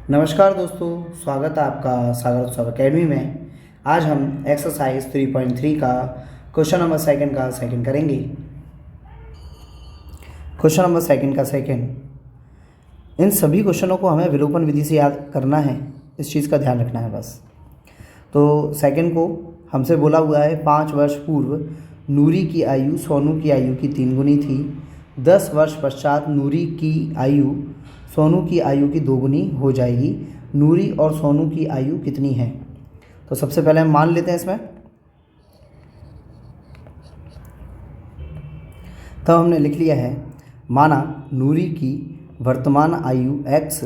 नमस्कार दोस्तों, स्वागत है आपका सागर उत्सव अकेडमी में। आज हम एक्सरसाइज 3.3 का क्वेश्चन नंबर सेकंड का सेकंड करेंगे। क्वेश्चन नंबर सेकंड का सेकंड, इन सभी क्वेश्चनों को हमें विलोपन विधि से याद करना है, इस चीज़ का ध्यान रखना है बस। तो सेकंड को हमसे बोला हुआ है 5 वर्ष पूर्व नूरी की आयु सोनू की आयु की 3 गुनी थी। 10 वर्ष पश्चात नूरी की आयु सोनू की आयु की 2 गुनी हो जाएगी। नूरी और सोनू की आयु कितनी है? तो सबसे पहले हम मान लेते हैं इसमें। तो हमने लिख लिया है, माना नूरी की वर्तमान आयु x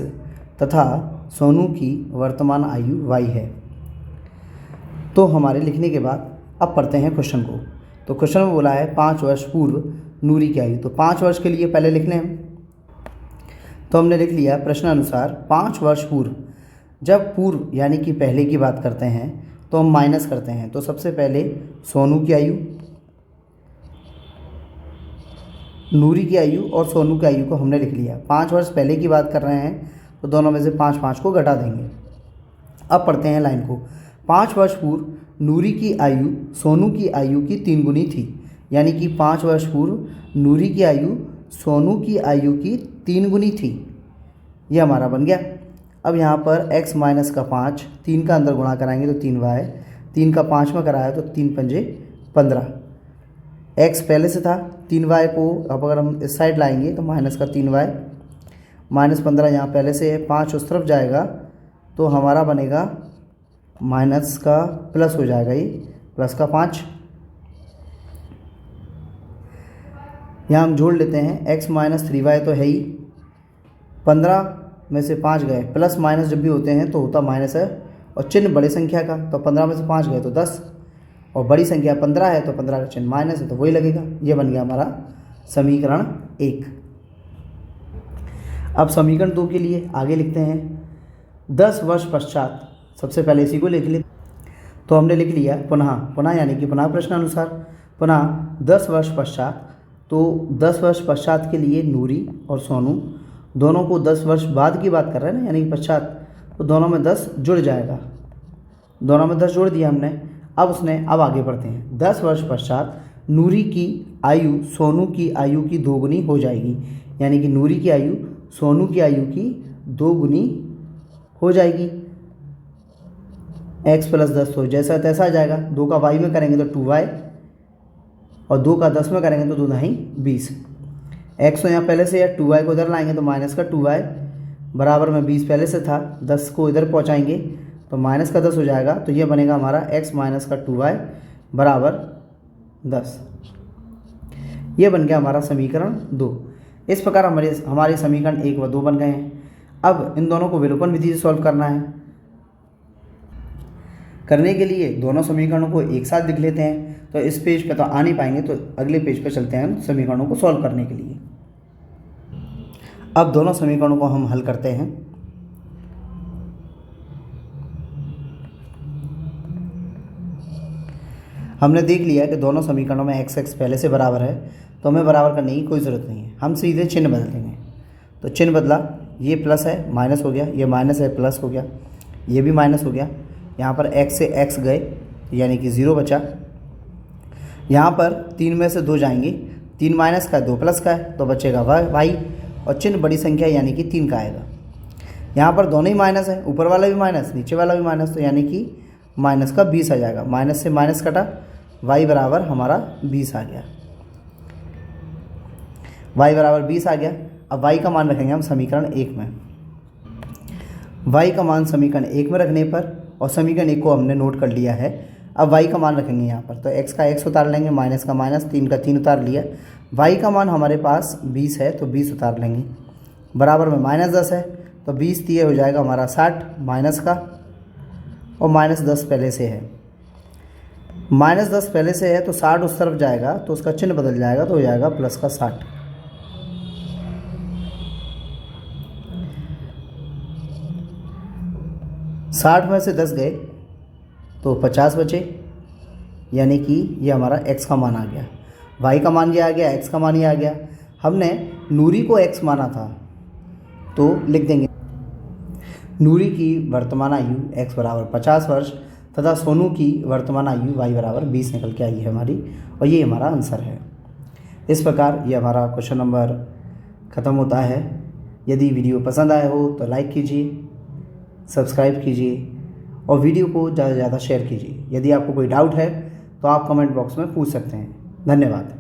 तथा सोनू की वर्तमान आयु y है। तो हमारे लिखने के बाद अब पढ़ते हैं क्वेश्चन को। तो क्वेश्चन में बोला है 5 वर्ष पूर्व नूरी की आयु। तो 5 वर्ष के लिए पहले लिख लें हम। तो हमने लिख लिया प्रश्नानुसार 5 वर्ष पूर्व। जब पूर्व यानी कि पहले की बात करते हैं तो हम माइनस करते हैं। तो सबसे पहले सोनू की आयु, नूरी की आयु और सोनू की आयु को हमने लिख लिया। 5 वर्ष पहले की बात कर रहे हैं तो दोनों में से 5 को घटा देंगे। अब पढ़ते हैं लाइन को। 5 वर्ष पूर्व नूरी की आयु सोनू की आयु की 3 गुनी थी, यानी कि 5 वर्ष पूर्व नूरी की आयु सोनू की आयु की 3 गुनी थी। ये हमारा बन गया। अब यहाँ पर x माइनस का 5, 3 का अंदर गुणा कराएंगे तो 3y, 3 का 5 में कराया तो 3 पंजे 15। x पहले से था, 3y को अब अगर हम इस साइड लाएंगे तो माइनस का 3y, माइनस 15 यहाँ पहले से है, 5 उस तरफ जाएगा तो हमारा बनेगा माइनस का प्लस हो जाएगा, ये प्लस का 5। यहाँ हम जोड़ लेते हैं, x माइनस 3y तो है ही, 15 में से 5 गए, प्लस माइनस जब भी होते हैं तो होता माइनस है, और चिन्ह बड़ी संख्या का, तो 15 में से 5 गए तो 10, और बड़ी संख्या 15 है तो 15 का चिन्ह माइनस है तो वही लगेगा। ये बन गया हमारा समीकरण 1। अब समीकरण 2 के लिए आगे लिखते हैं 10 वर्ष पश्चात। सबसे पहले इसी को लिख ले। तो हमने लिख लिया पुनः यानी कि पुनः प्रश्नानुसार, पुनः 10 वर्ष पश्चात। तो 10 वर्ष पश्चात के लिए नूरी और सोनू दोनों को 10 वर्ष बाद की बात कर रहे हैं ना, यानी कि पश्चात, तो दोनों में 10 जुड़ जाएगा। दोनों में 10 जोड़ दिया हमने। अब आगे बढ़ते हैं। 10 वर्ष पश्चात नूरी की आयु सोनू की आयु की 2 गुनी हो जाएगी, यानी कि नूरी की आयु सोनू की आयु की 2 गुनी हो जाएगी। x प्लस 10 तो जैसा तैसा आ जाएगा। 2 का y में करेंगे तो 2y, और 2 का 10 में करेंगे तो 2 नहीं 20। x तो यहाँ पहले से है, 2y को इधर लाएंगे तो माइनस का 2y बराबर में 20 पहले से था, 10 को इधर पहुँचाएंगे तो माइनस का 10 हो जाएगा। तो ये बनेगा हमारा x माइनस का 2y बराबर 10। ये बन गया हमारा समीकरण 2। इस प्रकार हमारे समीकरण 1 व 2 बन गए हैं। अब इन दोनों को विलोपन विधि से सॉल्व करना है। करने के लिए दोनों समीकरणों को एक साथ लिख लेते हैं। तो इस पेज पे तो आ नहीं पाएंगे, तो अगले पेज पे चलते हैं समीकरणों को सॉल्व करने के लिए। अब दोनों समीकरणों को हम हल करते हैं। हमने देख लिया कि दोनों समीकरणों में x पहले से बराबर है, तो हमें बराबर करने की कोई ज़रूरत नहीं है, हम सीधे चिन्ह बदल देंगे। तो चिन्ह बदला, ये प्लस है माइनस हो गया, ये माइनस है प्लस हो गया, ये भी माइनस हो गया। यहाँ पर x से x गए यानी कि 0 बचा। यहाँ पर 3 में से 2 जाएंगे, 3 माइनस का है 2 प्लस का है तो बचेगा y, और चिन्ह बड़ी संख्या यानी कि 3 का आएगा। यहाँ पर दोनों ही माइनस है, ऊपर वाला भी माइनस नीचे वाला भी माइनस, तो यानी कि माइनस का 20 आ जाएगा। माइनस से माइनस कटा, y बराबर हमारा 20 आ गया। y बराबर 20 आ गया। अब y का मान रखेंगे हम समीकरण 1 में। y का मान समीकरण 1 में रखने पर, और समीकरण 1 को हमने नोट कर लिया है। अब y का मान रखेंगे यहाँ पर, तो x का x उतार लेंगे, माइनस का माइनस, 3 का 3 उतार लिया। y का मान हमारे पास 20 है तो 20 उतार लेंगे, बराबर में माइनस 10 है तो 20 दिए हो जाएगा हमारा 60 माइनस का, और माइनस 10 पहले से है। माइनस 10 पहले से है तो 60 उस तरफ जाएगा तो उसका चिन्ह बदल जाएगा, तो हो जाएगा प्लस का 60। साठ में से 10 गए तो 50 बचे, यानी कि ये हमारा x का मान आ गया। y का मान ये आ गया, x का मान ये आ गया। हमने नूरी को x माना था तो लिख देंगे नूरी की वर्तमान आयु x बराबर 50 वर्ष तथा सोनू की वर्तमान आयु y बराबर 20 निकल के आई है हमारी, और ये हमारा आंसर है। इस प्रकार ये हमारा क्वेश्चन नंबर ख़त्म होता है। यदि वीडियो पसंद आया हो तो लाइक कीजिए, सब्सक्राइब कीजिए और वीडियो को ज़्यादा से ज़्यादा शेयर कीजिए। यदि आपको कोई डाउट है तो आप कमेंट बॉक्स में पूछ सकते हैं। धन्यवाद।